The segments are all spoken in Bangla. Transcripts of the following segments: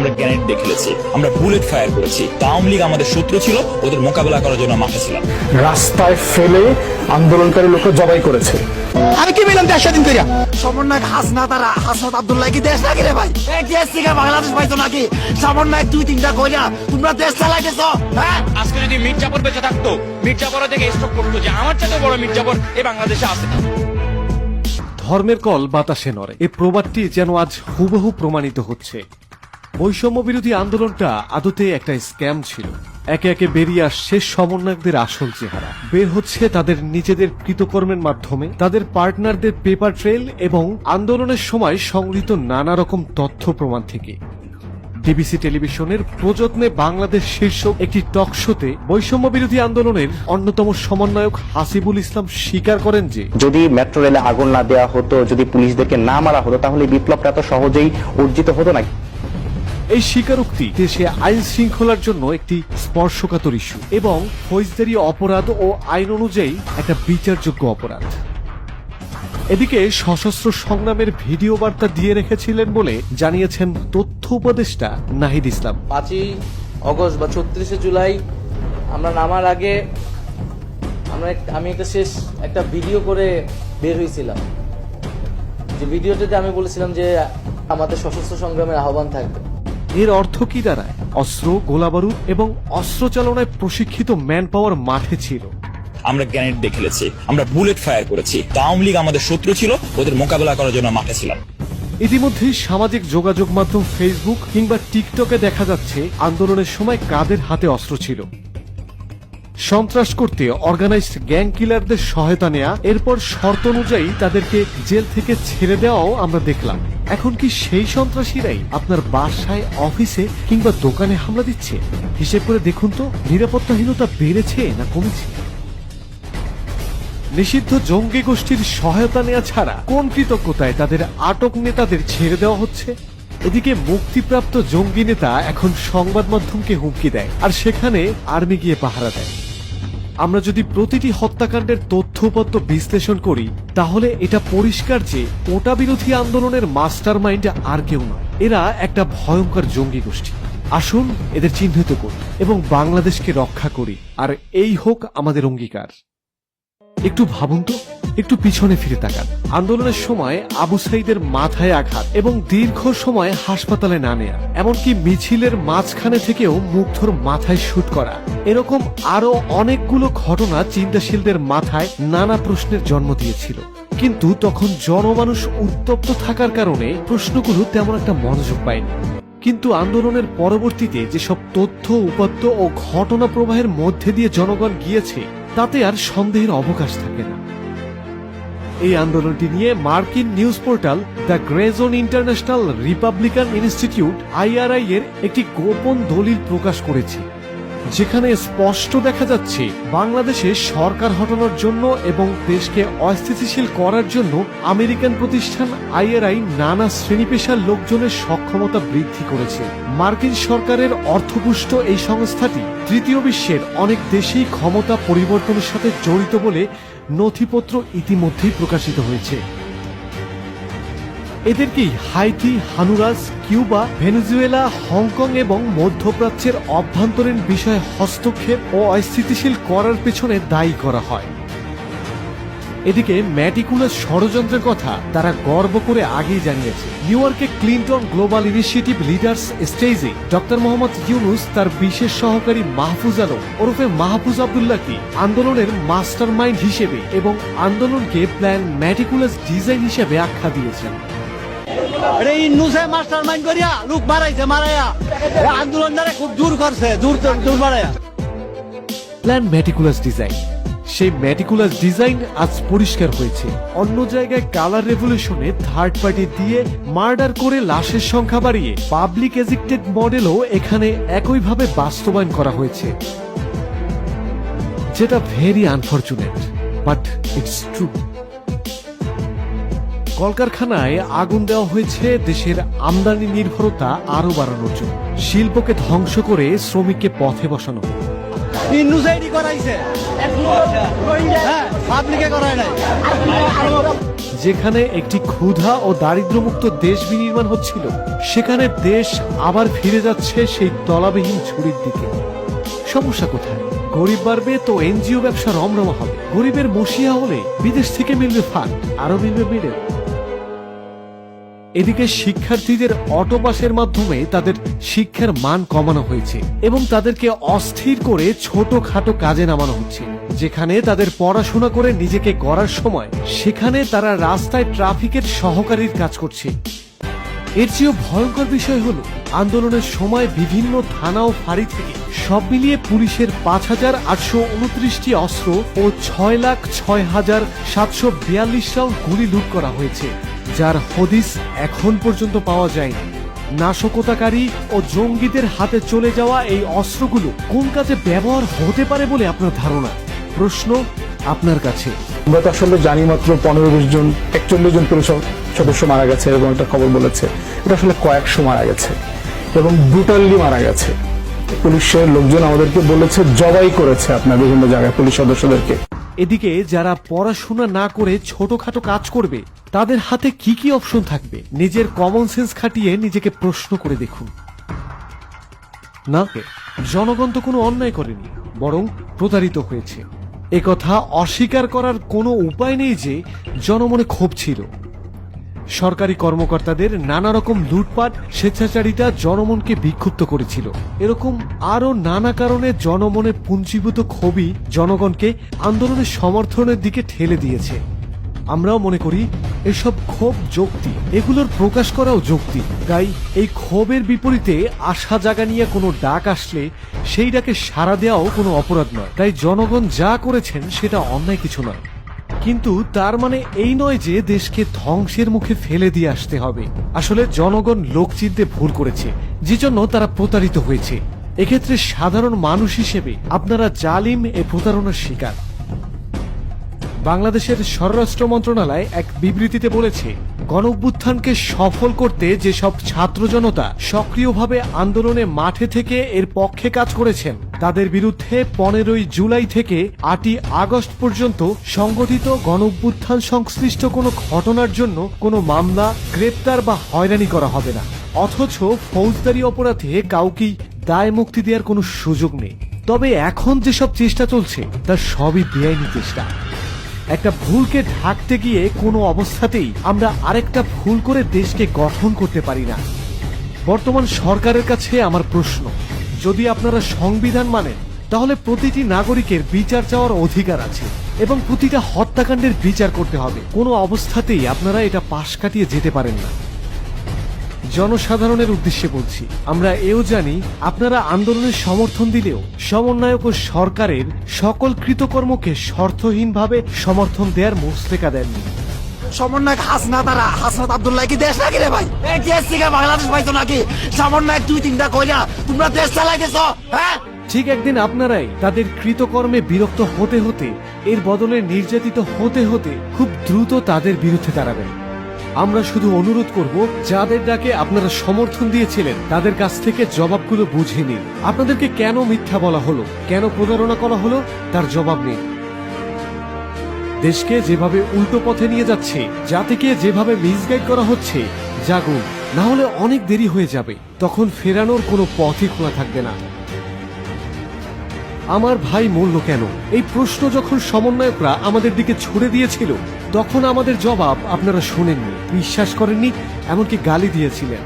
আমরা গ্রেনেড দিয়ে খেলেছি, আমরা বুলেট ফায়ার করেছি। আওয়ামী লীগ আমাদের শত্রু ছিল, ওদের মোকাবেলা করার জন্য মাঠে ছিলাম। রাস্তায় ফেলে আন্দোলনকারী লোক জবাই করেছে। আমি কি বললাম 10 দিন কইরা সমন্বয়ক হাসনাত আব্দুল্লাহ কি দেশ নাকি রে ভাই? এই দেশ থেকে বাংলাদেশ পাইতো নাকি? সমন্বয়ক 2-3টা কইরা তোমরা দেশ চালাইতেছো। হ্যাঁ, আজকে যদি মির্জাপুর বেঁচে থাকতো, মির্জাপুর থেকে স্টক করতো যে আমার চাইতে বড় মির্জাপুর এই বাংলাদেশে আছে। ধর্মের কল বাতাসে নড়ে, এই প্রবাদটি যেন আজ হুবহু প্রমাণিত হচ্ছে। বৈষম্য বিরোধী আন্দোলনটা আদতে একটা স্ক্যাম ছিল। একে একে বেরিয়ে আসছে সমন্বয়কদের আসল চেহারা। বের হচ্ছে তাদের নিজেদের কৃতকর্মের মাধ্যমে, তাদের পার্টনারদের পেপার ট্রেল এবং আন্দোলনের সময় সংগৃহীত নানা রকম তথ্য প্রমাণ থেকে। ডিবিসি টেলিভিশনের প্রযত্নে বাংলাদেশ শীর্ষক একটি টক শোতে বৈষম্য বিরোধী আন্দোলনের অন্যতম সমন্বয়ক হাসিবুল ইসলাম স্বীকার করেন যে যদি মেট্রো রেলে আগুন না দেওয়া হতো, যদি পুলিশদেরকে না মারা হতো, তাহলে বিপ্লবটা এত সহজেই অর্জিত হতো না। এই স্বীকারোক্তি দেশে আইন শৃঙ্খলার জন্য একটি স্পর্শকাতর ইস্যু এবং ফৌজদারি অপরাধ ও আইন অনুযায়ী একটা বিচারযোগ্য অপরাধ। এদিকে সশস্ত্র সংগ্রামের ভিডিও বার্তা দিয়ে রেখেছিলেন বলে জানিয়েছেন তথ্য উপদেষ্টা নাহিদ ইসলাম। 5ই অগস্ট বা 36শে জুলাই আমরা নামার আগে আমি একটা ভিডিও করে বের হয়েছিলাম, যে ভিডিওটাতে আমি বলেছিলাম যে আমাদের সশস্ত্র সংগ্রামের আহ্বান থাকবে। এর অর্থ কি দাঁড়ায়? অস্ত্র, গোলাবারুদ এবং অস্ত্র চালনায় প্রশিক্ষিত ম্যান পাওয়ার মাঠে ছিল। আমরা গ্রেনেড দিয়ে খেলেছি, আমরা বুলেট ফায়ার করেছি। আওয়ামী লীগ আমাদের শত্রু ছিল, ওদের মোকাবেলা করার জন্য মাঠে ছিলাম। ইতিমধ্যেই সামাজিক যোগাযোগ মাধ্যম ফেসবুক কিংবা টিকটকে দেখা যাচ্ছে আন্দোলনের সময় কাদের হাতে অস্ত্র ছিল। সন্ত্রাস করতে অর্গানাইজড গ্যাং কিলারদের সহায়তা নেয়া, এরপর শর্ত অনুযায়ী তাদেরকে জেল থেকে ছেড়ে দেওয়াও আমরা দেখলাম। এখন কি সেই সন্ত্রাসীরাই আপনার বাসায়, অফিসে কিংবা দোকানে হামলা দিচ্ছে? হিসেব করে দেখুন তো, নিরাপত্তাহীনতা বেড়েছে না কমেছে? নিষিদ্ধ জঙ্গি গোষ্ঠীর সহায়তা নেওয়া ছাড়া কোন কৃতজ্ঞতায় তাদের আটক নেতাদের ছেড়ে দেওয়া হচ্ছে? এদিকে মুক্তিপ্রাপ্ত জঙ্গি নেতা এখন সংবাদ মাধ্যমকে হুমকি দেয়, আর সেখানে আর্মি গিয়ে পাহারা দেয়। আমরা যদি প্রতিটি হত্যাকাণ্ডের তথ্যপত্র বিশ্লেষণ করি তাহলে এটা পরিষ্কার যে কোটা বিরোধী আন্দোলনের মাস্টার মাইন্ড আর কেউ নয়, এরা একটা ভয়ঙ্কর জঙ্গি গোষ্ঠী। আসুন এদের চিহ্নিত করি এবং বাংলাদেশকে রক্ষা করি, আর এই হোক আমাদের অঙ্গীকার। একটু ভাবুন তো, একটু পিছনে ফিরে তাকান। আন্দোলনের সময় আবু সাইদের মাথায় আঘাত এবং দীর্ঘ সময় হাসপাতালে না নেয়া, এমনকি মিছিলের মাঝখানে থেকেও মুগ্ধর মাথায় শুট করা, এরকম আরো অনেকগুলো ঘটনা চিন্তাশীলদের মাথায় নানা প্রশ্নের জন্ম দিয়েছিল। কিন্তু তখন জনমানুষ উত্তপ্ত থাকার কারণে প্রশ্নগুলো তেমন একটা মনোযোগ পায়নি। কিন্তু আন্দোলনের পরবর্তীতে যেসব তথ্য, উপাত্ত ও ঘটনা প্রবাহের মধ্যে দিয়ে জনগণ গিয়েছে তাতে আর সন্দেহের অবকাশ থাকে না। এই আন্দোলনটি নিয়ে মার্কিন news portal the grey zone international Republican institute IRI এর একটি গোপন দলিল প্রকাশ করেছে, যেখানে স্পষ্ট দেখা যাচ্ছে বাংলাদেশে সরকার হটানোর জন্য এবং দেশকে অস্থিতিশীল করার জন্য আমেরিকান প্রতিষ্ঠান IRI নানা শ্রেণী পেশার লোকজনের সক্ষমতা বৃদ্ধি করেছে। মার্কিন সরকারের অর্থপুষ্ট এই সংস্থাটি তৃতীয় বিশ্বের অনেক দেশেই ক্ষমতা পরিবর্তনের সাথে জড়িত বলে নথিপত্র ইতিমধ্যেই প্রকাশিত হয়েছে। এদেরকেই Haiti, Honduras, Cuba, Venezuela, Hong Kong এবং মধ্যপ্রাচ্যের অভ্যন্তরীণ বিষয়ে হস্তক্ষেপ ও অস্থিতিশীল করার পেছনে দায়ী করা হয়। এদিকে ম্যাটিকুলাস ষড়যন্ত্রের কথা তারা গর্ব করে আগেই জানিয়েছে। নিউ ইয়র্কে ক্লিন্টন গ্লোবাল ইনিশিয়েটিভ লিডার্স স্টেজে ডক্টর মোহাম্মদ ইউনুস তার বিশেষ সহকারী মাহফুজ আলম ওরফে মাহফুজ আব্দুল্লাহকে আন্দোলনের মাস্টার মাইন্ড হিসেবে এবং আন্দোলনকে প্ল্যান ম্যাটিকুলাস ডিজাইন হিসেবে আখ্যা দিয়েছেন। মাস্টার মাইন্ড করিয়া লোক মারাইয়া আন্দোলনটারে খুব দূর করছে, দূর মারাইয়া। প্ল্যান ম্যাটিকুলাস ডিজাইন, সেই ম্যাটিকুলাস ডিজাইন আজ পরিষ্কার হয়েছে। অন্য জায়গায় কালার রেভলিউশনে থার্ড পার্টি দিয়ে মার্ডার করে লাশের সংখ্যা বাড়িয়ে পাবলিক এজেক্টেড মডেলও এখানে একইভাবে বাস্তবায়ন করা হয়েছে, যেটা very unfortunate, but it's true. কলকারখানায় আগুন দেওয়া হয়েছে দেশের আমদানি নির্ভরতা আরো বাড়ানোর জন্য, শিল্পকে ধ্বংস করে শ্রমিককে পথে বসানো। ইন্নুসাইডি করাইছে হ্যাঁ পাবলিকে করায় নাই যেখানে একটি ক্ষুধা ও দারিদ্র্যমুক্ত দেশ বিনির্মাণ হচ্ছিল, সেখানে দেশ আবার ফিরে যাচ্ছে সেই তলাবিহীন ঝুড়ির দিকে। সমস্যা কোথায়? গরিব বাড়বে তো এনজিও ব্যবসা রমরমা হবে, গরিবের মসিয়া হলে বিদেশ থেকে মিলবে ফান্ড, আরো মিলবে মিডল। এদিকে শিক্ষার্থীদের অটো পাসের মাধ্যমে তাদের শিক্ষার মান কমানো হয়েছে এবং তাদেরকে অস্থির করে ছোটখাটো কাজে নামানো হচ্ছে। যেখানে তাদের পড়াশোনা করে নিজেকে গড়ার সময়, সেখানে তারা রাস্তায় ট্রাফিকের সহকারীর কাজ করছে। এর চেয়েও ভয়ঙ্কর বিষয় হলো, আন্দোলনের সময় বিভিন্ন থানা ও ফাঁড়ি থেকে সব মিলিয়ে পুলিশের 5,829টি অস্ত্র ও 6,06,742 রাউন্ড গুলি লুট করা হয়েছে, যার হদিস এখন পর্যন্ত পাওয়া যায়নি। নাশকতাকারী ও জঙ্গিদের হাতে চলে যাওয়া এই অস্ত্রগুলো কোন কাজে ব্যবহার হতে পারে বলে আপনার ধারণা? প্রশ্ন আপনার কাছে। আমরা তো আসলে জানি মাত্র 15-20 জন 41 জন পুলিশ সদস্য মারা গেছে এবং একটা খবর বলেছে এটা আসলে কয়েকশো মারা গেছে এবং ব্রুটালি মারা গেছে। পুলিশের লোকজন আমাদেরকে বলেছে জবাই করেছে আপনার বিভিন্ন জায়গায় পুলিশ সদস্যদেরকে। এদিকে যারা পড়াশোনা না করে ছোটখাটো কাজ করবে, তাদের হাতে কি কি অপশন থাকবে? নিজের কমন সেন্স খাটিয়ে নিজেকে প্রশ্ন করে দেখুন। না, জনগণ তো কোনো অন্যায় করেনি, বরং প্রতারিত হয়েছে। একথা অস্বীকার করার কোনো উপায় নেই যে জনমনে ক্ষোভ ছিল। সরকারি কর্মকর্তাদের নানা রকম লুটপাট, স্বেচ্ছাচারিতা জনমনকে বিক্ষুব্ধ করেছিল। এরকম আরো নানা কারণে জনমনে পুঞ্জীভূত ক্ষোভই জনগণকে আন্দোলনের সমর্থনের দিকে ঠেলে দিয়েছে। আমরাও মনে করি এসব ক্ষোভ যৌক্তিক, এগুলোর প্রকাশ করাও যৌক্তিক। তাই এই ক্ষোভের বিপরীতে আশা জাগা নিয়ে কোনো ডাক আসলে সেই ডাকে সাড়া দেওয়াও কোনো অপরাধ নয়। তাই জনগণ যা করেছেন সেটা অন্যায় কিছু নয়, কিন্তু তার মানে এই নয় যে দেশকে ধ্বংসের মুখে ফেলে দিয়ে আসতে হবে। আসলে জনগণ লোক চিনতে ভুল করেছে, যে জন্য তারা প্রতারিত হয়েছে। এক্ষেত্রে সাধারণ মানুষ হিসেবে আপনারা জালিম এ প্রতারণার শিকার। বাংলাদেশের স্বরাষ্ট্র মন্ত্রণালয় এক বিবৃতিতে বলেছে, গণঅভ্যুত্থানকে সফল করতে যেসব ছাত্র জনতা সক্রিয়ভাবে আন্দোলনে মাঠে থেকে এর পক্ষে কাজ করেছেন, তাদের বিরুদ্ধে 15ই জুলাই থেকে 8ই আগস্ট পর্যন্ত সংগঠিত গণঅভ্যুত্থান সংশ্লিষ্ট কোনো ঘটনার জন্য কোনো মামলা, গ্রেপ্তার বা হয়রানি করা হবে না। অথচ ফৌজদারি অপরাধে কাউকেই দায় মুক্তি দেওয়ার কোনো সুযোগ নেই। তবে এখন যেসব চেষ্টা চলছে তা সবই বেআইনি চেষ্টা। একটা ভুলকে ঢাকতে গিয়ে কোনো অবস্থাতেই আমরা আরেকটা ভুল করে দেশকে গঠন করতে পারি না। বর্তমান সরকারের কাছে আমার প্রশ্ন, যদি আপনারা সংবিধান মানেন, তাহলে প্রতিটি নাগরিকের বিচার চাওয়ার অধিকার আছে এবং প্রতিটা হত্যাকাণ্ডের বিচার করতে হবে। কোনো অবস্থাতেই আপনারা এটা পাশ কাটিয়ে যেতে পারেন না। জনসাধারণের উদ্দেশ্যে বলছি, আমরা এও জানি আপনারা আন্দোলনের সমর্থন দিলেও সমন্বয়ক ও সরকারের সকল কৃতকর্মকে শর্তহীনভাবে সমর্থন দেওয়ার মুস্তেকা দেননি। সমন্বয়ক হাসনাত আব্দুল্লাহ কি দেশ নাকি রে ভাই? এই দেশ থেকে বাংলাদেশ পাইতো নাকি? সমন্বয়ক 2-3টা কইরা তোমরা দেশ চালাইতেছ, হ্যাঁ? ঠিক একদিন আপনারাই তাদের কৃতকর্মে বিরক্ত হতে হতে, এর বদলে নির্যাতিত হতে হতে খুব দ্রুত তাদের বিরুদ্ধে দাঁড়াবেন। আমরা শুধু অনুরোধ করব, যাদের ডাকে আপনারা সমর্থন দিয়েছিলেন তাদের কাছ থেকে জবাবগুলো বুঝে নিন। আপনাদেরকে কেন মিথ্যা বলা হলো, কেন প্রতারণা করা হলো, তার জবাব নিন। দেশকে যেভাবে উল্টো পথে নিয়ে যাচ্ছে, জাতিকে যেভাবে মিসগাইড করা হচ্ছে, জাগুন, না হলে অনেক দেরি হয়ে যাবে। তখন ফেরানোর কোনো পথই খোলা থাকবে না। আমার ভাই মরল কেন, এই প্রশ্ন যখন সমন্বয়করা আমাদের দিকে ছুড়ে দিয়েছিল, তখন আমাদের জবাব আপনারা শোনেননি, বিশ্বাস করেননি, এমনকি গালি দিয়েছিলেন।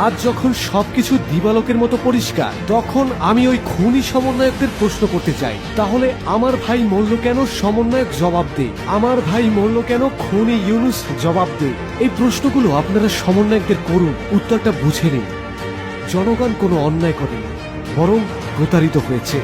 আজ যখন সবকিছু দিবালোকের মতো পরিষ্কার, তখন আমি ওই খুনি সমন্বয়কদের প্রশ্ন করতে চাই, তাহলে আমার ভাই মরল কেন সমন্বয়ক জবাব দে, আমার ভাই মরল কেন খুনি ইউনুস জবাব দে। এই প্রশ্নগুলো আপনারা সমন্বয়কদের করুন, উত্তরটা বুঝে নিন। জনগণ কোনো অন্যায় করেনি, বরং প্রতারিত হয়েছে।